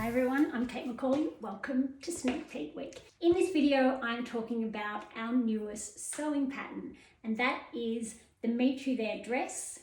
Hi everyone, I'm Kate McCauley. Welcome to Sneak Peek Week. In this video, I'm talking about our newest sewing pattern, and that is the Meet You There dress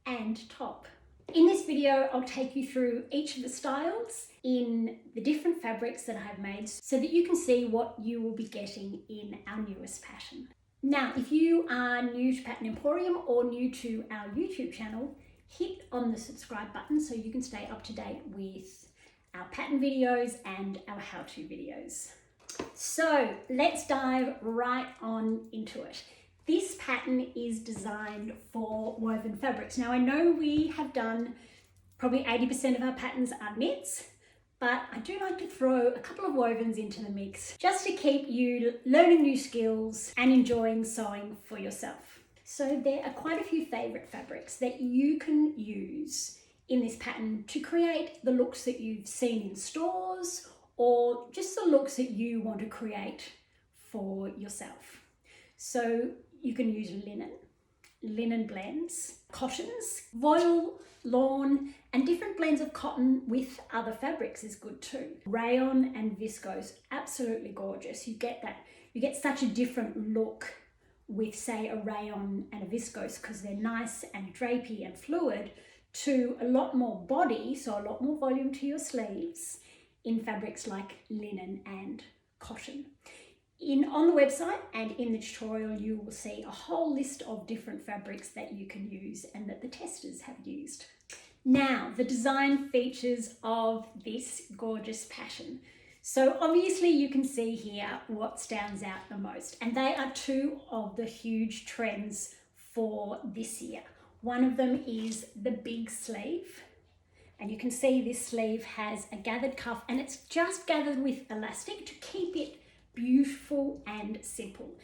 and top. In this video, I'll take you through each of the styles in the different fabrics that I've made so that you can see what you will be getting in our newest pattern. Now, if you are new to Pattern Emporium or new to our YouTube channel, hit on the subscribe button so you can stay up to date with our pattern videos and our how-to videos. So let's dive right on into it. This pattern is designed for woven fabrics. Now I know we have done probably 80% of our patterns are knits, but I do like to throw a couple of wovens into the mix just to keep you learning new skills and enjoying sewing for yourself. So there are quite a few favorite fabrics that you can use in this pattern to create the looks that you've seen in stores or just the looks that you want to create for yourself. So you can use linen blends, cottons, voile, lawn, and different blends of cotton with other fabrics is good too. Rayon and viscose, absolutely gorgeous. You get such a different look with, say, a rayon and a viscose because they're nice and drapey and fluid, to a lot more body, so a lot more volume to your sleeves in fabrics like linen and cotton. On the website and in the tutorial, you will see a whole list of different fabrics that you can use and that the testers have used. Now, the design features of this gorgeous pattern. So obviously you can see here what stands out the most, and they are two of the huge trends for this year. One of them is the big sleeve, and you can see this sleeve has a gathered cuff and it's just gathered with elastic to keep it beautiful and simple.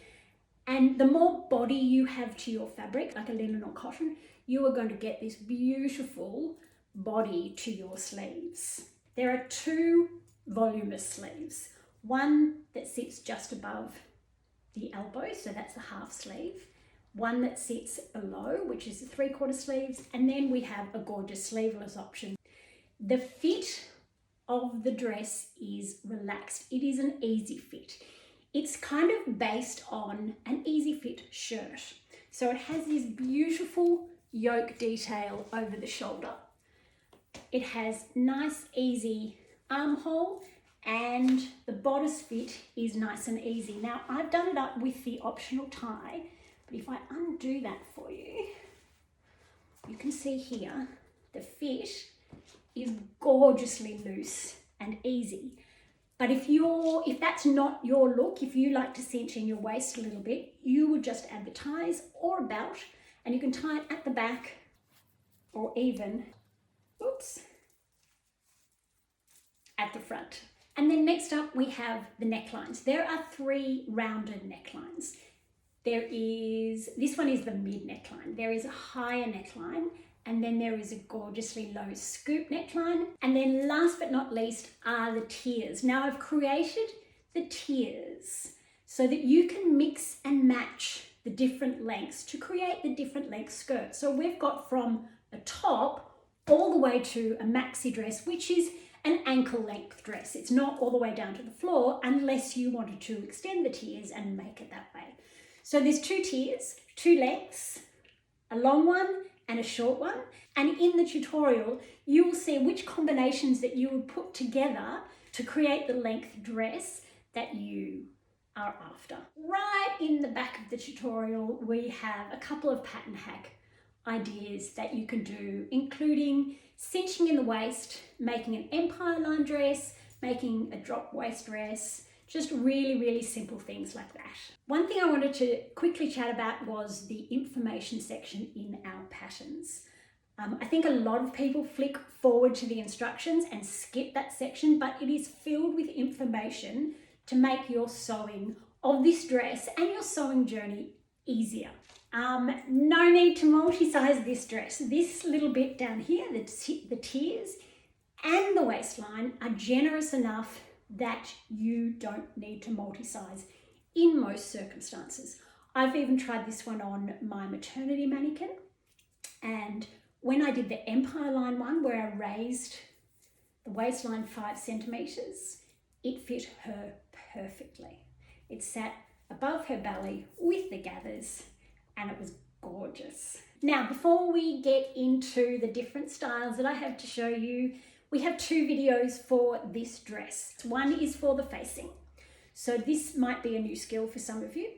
And the more body you have to your fabric, like a linen or cotton, you are going to get this beautiful body to your sleeves. There are two voluminous sleeves, one that sits just above the elbow, so that's the half sleeve, one that sits below, which is the 3/4 sleeves, and then we have a gorgeous sleeveless option. The fit of the dress is relaxed. It is an easy fit. It's kind of based on an easy fit shirt. So it has this beautiful yoke detail over the shoulder. It has nice, easy armhole, and the bodice fit is nice and easy. Now, I've done it up with the optional tie, but if I undo that for you, you can see here, the fit is gorgeously loose and easy. But if that's not your look, if you like to cinch in your waist a little bit, you would just add the ties or a belt, and you can tie it at the back or even, at the front. And then next up we have the necklines. There are 3 rounded necklines. This one is the mid neckline. There is a higher neckline, and then there is a gorgeously low scoop neckline. And then last but not least are the tiers. Now I've created the tiers so that you can mix and match the different lengths to create the different length skirts. So we've got from a top all the way to a maxi dress, which is an ankle length dress. It's not all the way down to the floor unless you wanted to extend the tiers and make it that way. So there's 2 tiers, 2 lengths, a long one and a short one. And in the tutorial, you will see which combinations that you would put together to create the length dress that you are after. Right in the back of the tutorial, we have a couple of pattern hack ideas that you can do, including cinching in the waist, making an empire line dress, making a drop waist dress, just really, really simple things like that. One thing I wanted to quickly chat about was the information section in our patterns. I think a lot of people flick forward to the instructions and skip that section, but it is filled with information to make your sewing of this dress and your sewing journey easier. No need to multi-size this dress. This little bit down here, the tiers and the waistline are generous enough that you don't need to multi-size in most circumstances. I've even tried this one on my maternity mannequin, and when I did the empire line one where I raised the the waistline 5 centimeters, it fit her perfectly. It sat above her belly with the gathers and it was gorgeous. Now, before we get into the different styles that I have to show you, we have 2 videos for this dress. One is for the facing. So this might be a new skill for some of you,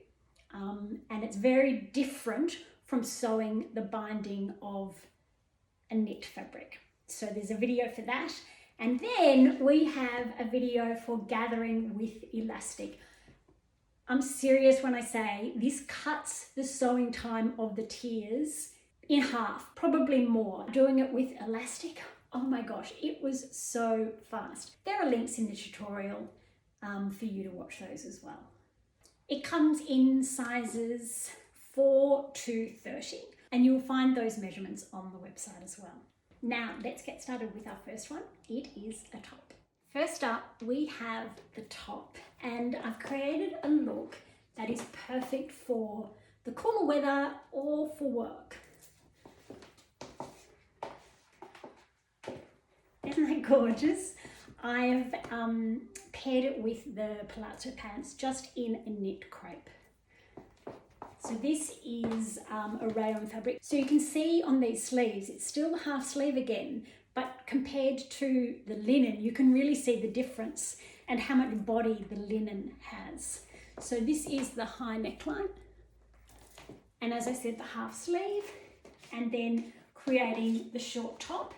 and it's very different from sewing the binding of a knit fabric. So there's a video for that. And then we have a video for gathering with elastic. I'm serious when I say this cuts the sewing time of the tiers in half, probably more. Doing it with elastic, oh my gosh, it was so fast. There are links in the tutorial for you to watch those as well. It comes in sizes 4 to 30, and you'll find those measurements on the website as well. Now, let's get started with our first one. It is a top. First up, we have the top, and I've created a look that is perfect for the cooler weather or for work. Isn't that gorgeous? I've paired it with the palazzo pants just in a knit crepe. So this is a rayon fabric. So you can see on these sleeves, it's still half sleeve again, but compared to the linen, you can really see the difference and how much body the linen has. So this is the high neckline. And as I said, the half sleeve, and then creating the short top.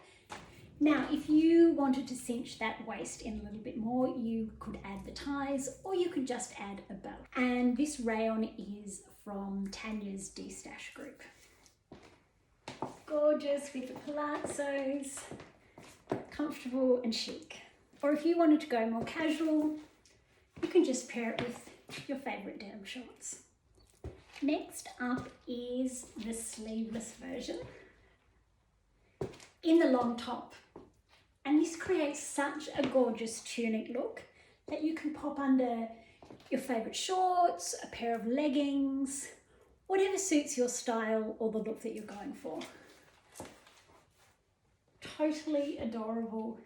Now, if you wanted to cinch that waist in a little bit more, you could add the ties or you could just add a belt. And this rayon is from Tanya's D-Stash group. Gorgeous with the palazzos, comfortable and chic. Or if you wanted to go more casual, you can just pair it with your favorite denim shorts. Next up is the sleeveless version in the long top. And this creates such a gorgeous tunic look that you can pop under your favorite shorts, a pair of leggings, whatever suits your style or the look that you're going for. Totally adorable.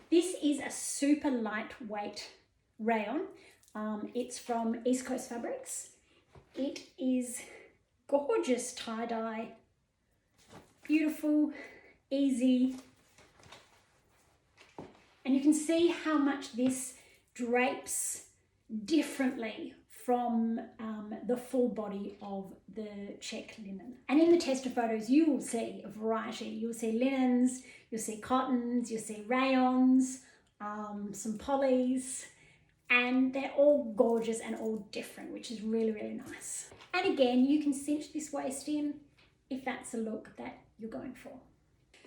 This is a super lightweight rayon. It's from East Coast Fabrics. It is gorgeous tie-dye, beautiful, easy. And you can see how much this drapes differently from the full body of the check linen. And in the tester photos, you will see a variety. You'll see linens, you'll see cottons, you'll see rayons, some polys, and they're all gorgeous and all different, which is really, really nice. And again, you can cinch this waist in if that's the look that you're going for.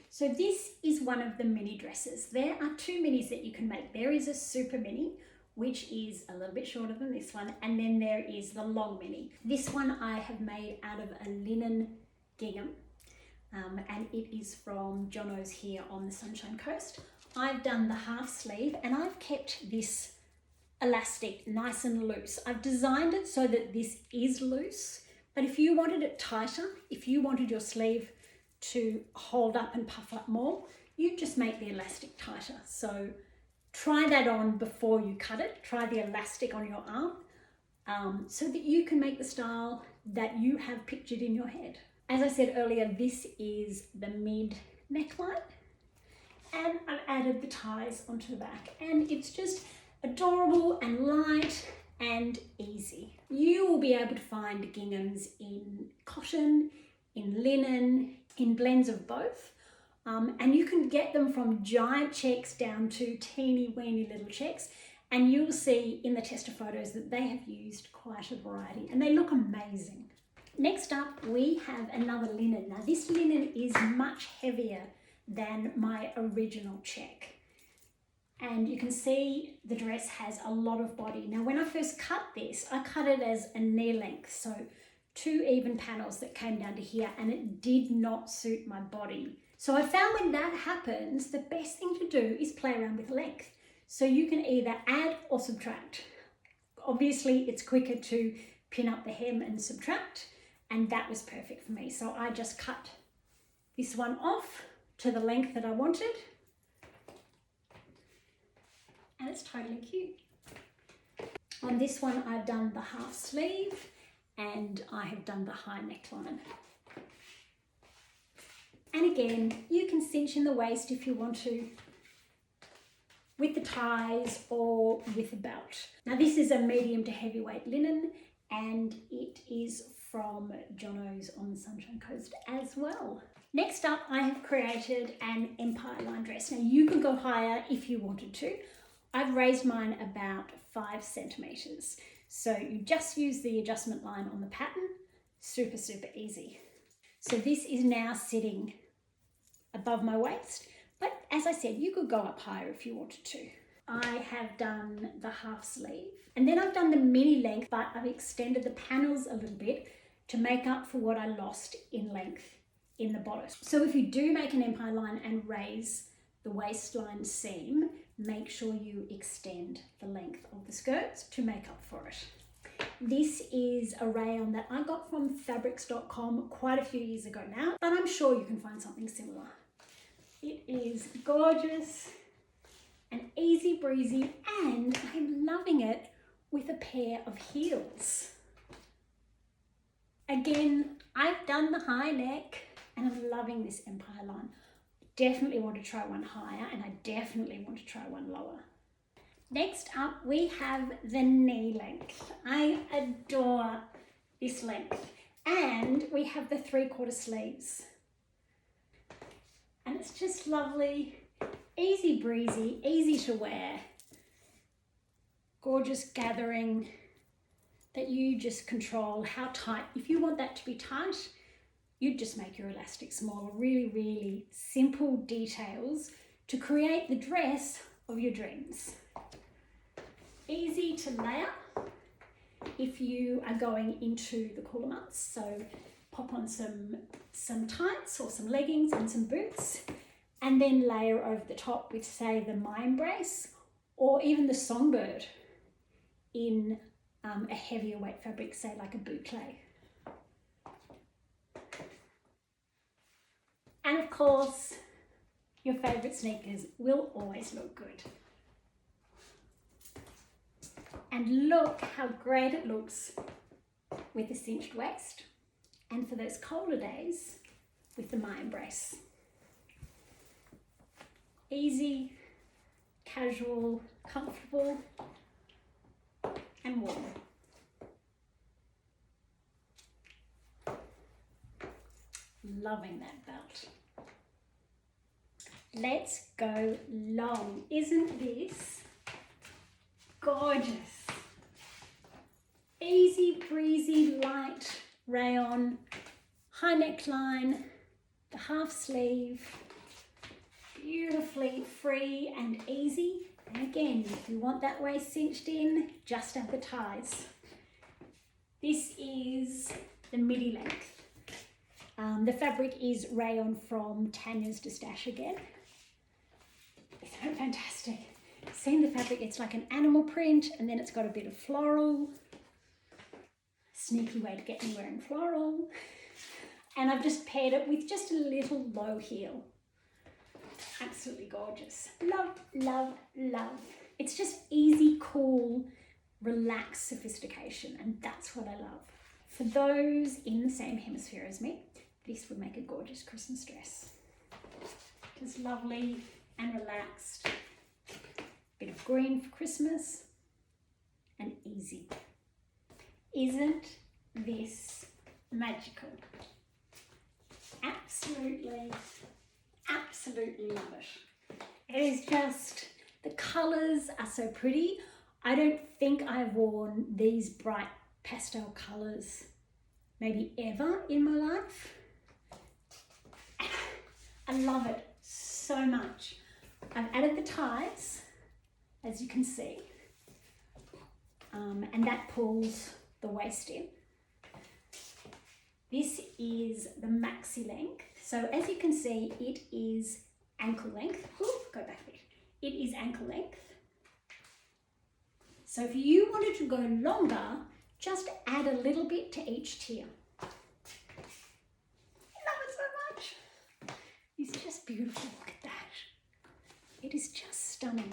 So this is one of the mini dresses. There are 2 minis that you can make. There is a super mini, which is a little bit shorter than this one, and then there is the long mini. This one I have made out of a linen gingham, and it is from Jono's here on the Sunshine Coast. I've done the half sleeve, and I've kept this elastic nice and loose. I've designed it so that this is loose, but if you wanted it tighter, if you wanted your sleeve to hold up and puff up more, you just make the elastic tighter. So try that on before you cut it. Try the elastic on your arm so that you can make the style that you have pictured in your head. As I said earlier, this is the mid neckline, and I've added the ties onto the back, and it's just adorable and light and easy. You will be able to find ginghams in cotton, in linen, in blends of both, and you can get them from giant checks down to teeny weeny little checks, and you'll see in the tester photos that they have used quite a variety and they look amazing. Next up, we have another linen. Now this linen is much heavier than my original check, and you can see the dress has a lot of body. Now when I first cut this, I cut it as a knee length, so 2 even panels that came down to here, and it did not suit my body. So I found when that happens, the best thing to do is play around with length. So you can either add or subtract. Obviously it's quicker to pin up the hem and subtract, and that was perfect for me. So I just cut this one off to the length that I wanted, and it's totally cute. On this one, I've done the half sleeve and I have done the high neckline. And again, you can cinch in the waist if you want to, with the ties or with a belt. Now this is a medium to heavyweight linen and it is from Jono's on the Sunshine Coast as well. Next up, I have created an empire line dress. Now you could go higher if you wanted to. I've raised mine about 5 centimeters. So you just use the adjustment line on the pattern. Super, super easy. So this is now sitting above my waist, but as I said, you could go up higher if you wanted to. I have done the half sleeve and then I've done the mini length, but I've extended the panels a little bit to make up for what I lost in length in the bodice. So if you do make an empire line and raise the waistline seam, make sure you extend the length of the skirts to make up for it. This is a rayon that I got from fabrics.com quite a few years ago now, but I'm sure you can find something similar. It is gorgeous and easy breezy, and I'm loving it with a pair of heels. Again, I've done the high neck and I'm loving this empire line. Definitely want to try one higher and I definitely want to try one lower. Next up, we have the knee length. I adore this length. And we have the 3/4 sleeves. And it's just lovely, easy breezy, easy to wear. Gorgeous gathering that you just control how tight. If you want that to be tight, you'd just make your elastic smaller. Really, really simple details to create the dress of your dreams. Easy to layer if you are going into the cooler months. So pop on some tights or some leggings and some boots, and then layer over the top with, say, the My Embrace or even the Songbird in a heavier weight fabric, say like a boucle. And of course, your favourite sneakers will always look good. And look how great it looks with a cinched waist, and for those colder days with the My Embrace. Easy, casual, comfortable, and warm. Loving that belt. Let's go long. Isn't this gorgeous? Easy breezy light rayon, high neckline, the half sleeve, beautifully free and easy. And again, if you want that waist cinched in, just add the ties. This is the midi length. The fabric is rayon from Tanya's to Stash again. Isn't it fantastic? Seeing the fabric, it's like an animal print, and then it's got a bit of floral. Sneaky way to get me wearing floral. And I've just paired it with just a little low heel. Absolutely gorgeous. Love, love, love. It's just easy, cool, relaxed sophistication, and that's what I love. For those in the same hemisphere as me, this would make a gorgeous Christmas dress. Just lovely and relaxed. Bit of green for Christmas and easy. Isn't this magical? Absolutely, absolutely love it. It is just, the colours are so pretty. I don't think I've worn these bright pastel colours maybe ever in my life. I love it so much. I've added the ties, as you can see, and that pulls the waist in. This is the maxi length. So as you can see, it is ankle length. Ooh, go back a bit. It is ankle length. So if you wanted to go longer, just add a little bit to each tier. It's just beautiful. Look at that. It is just stunning.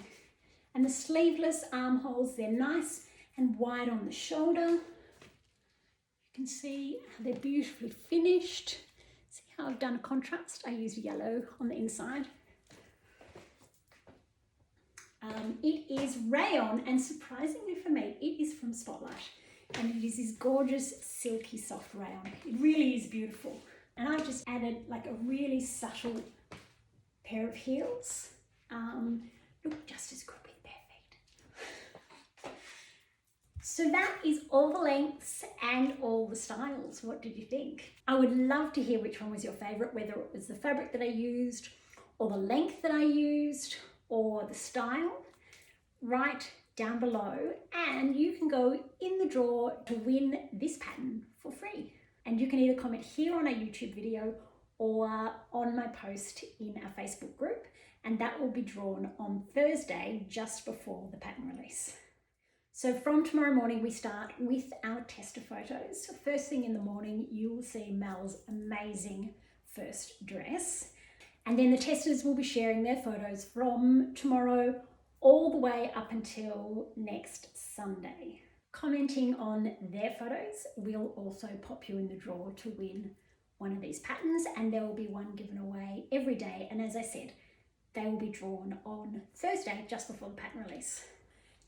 And the sleeveless armholes, they're nice and wide on the shoulder. You can see how they're beautifully finished. See how I've done a contrast? I used yellow on the inside. It is rayon, and surprisingly for me, it is from Spotlight. And it is this gorgeous, silky, soft rayon. It really is beautiful. And I've just added like a really subtle pair of heels. Look just as good with bare feet. So that is all the lengths and all the styles. What did you think? I would love to hear which one was your favorite, whether it was the fabric that I used or the length that I used or the style. Write down below, and you can go in the draw to win this pattern for free. And you can either comment here on our YouTube video or on my post in our Facebook group, and that will be drawn on Thursday just before the pattern release. So from tomorrow morning we start with our tester photos. So first thing in the morning you will see Mel's amazing first dress, and then the testers will be sharing their photos from tomorrow all the way up until next Sunday. Commenting on their photos will also pop you in the draw to win one of these patterns, and there will be one given away every day. And as I said, they will be drawn on Thursday just before the pattern release.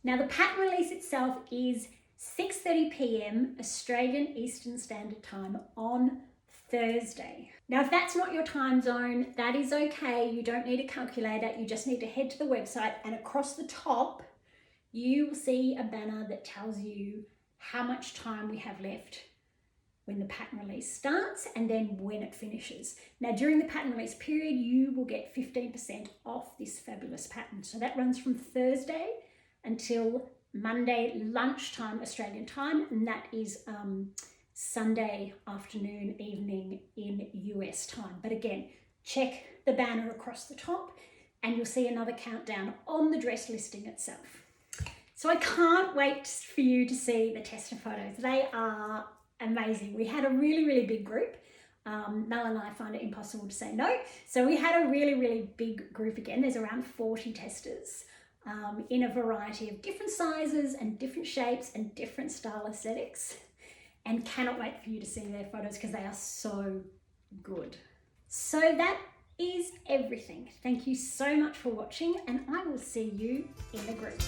Now the pattern release itself is 6:30 p.m. Australian Eastern Standard Time on Thursday. Now, if that's not your time zone, that is okay. You don't need a calculator. You just need to head to the website, and across the top, you will see a banner that tells you how much time we have left when the pattern release starts and then when it finishes. Now, during the pattern release period, you will get 15% off this fabulous pattern. So that runs from Thursday until Monday lunchtime Australian time, and that is Sunday afternoon, evening in US time. But again, check the banner across the top and you'll see another countdown on the dress listing itself. So I can't wait for you to see the tester photos. They are amazing. We had a really, really big group. Mel and I find it impossible to say no. So we had a really, really big group again. There's around 40 testers in a variety of different sizes and different shapes and different style aesthetics. And cannot wait for you to see their photos because they are so good. So that is everything. Thank you so much for watching, and I will see you in the group.